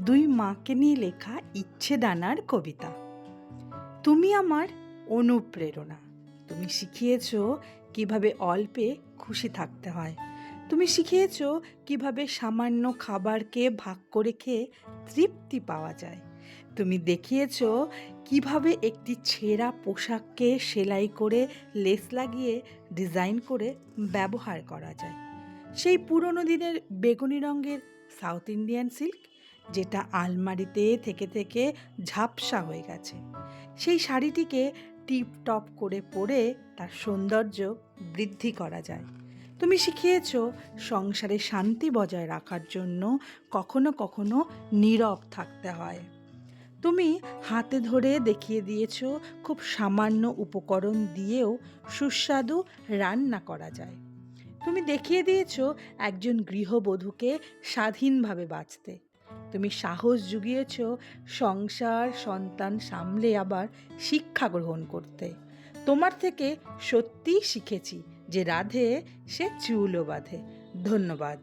দুই মাকে নিয়ে লেখা ইচ্ছেদানার কবিতা। তুমি আমার অনুপ্রেরণা। তুমি শিখিয়েছ কিভাবে অল্পে খুশি থাকতে হয়। তুমি শিখিয়েছ কিভাবে সামান্য খাবারকে ভাগ করে খেয়ে তৃপ্তি পাওয়া যায়। তুমি দেখিয়েছ কিভাবে একটি ছেঁড়া পোশাককে সেলাই করে লেস লাগিয়ে ডিজাইন করে ব্যবহার করা যায়। সেই পুরনো দিনের বেগুনি রঙের সাউথ ইন্ডিয়ান সিল্ক, যেটা আলমারিতে থেকে থেকে ঝাপসা হয়ে গেছে, সেই শাড়িটিকে টিপ টপ করে পরে তার সৌন্দর্য বৃদ্ধি করা যায়। তুমি শিখিয়েছ সংসারে শান্তি বজায় রাখার জন্য কখনো কখনো নীরব থাকতে হয়। তুমি হাতে ধরে দেখিয়ে দিয়েছ খুব সামান্য উপকরণ দিয়েও সুস্বাদু রান্না করা যায়। তুমি দেখিয়ে দিয়েছ একজন গৃহবধূকে স্বাধীনভাবে বাঁচতে। তুমি সাহস জুগিয়েছ সংসার সন্তান সামলে আবার শিক্ষা গ্রহণ করতে। তোমার থেকে সত্যিই শিখেছি যে রাধে সে চুলও বাঁধে। ধন্যবাদ।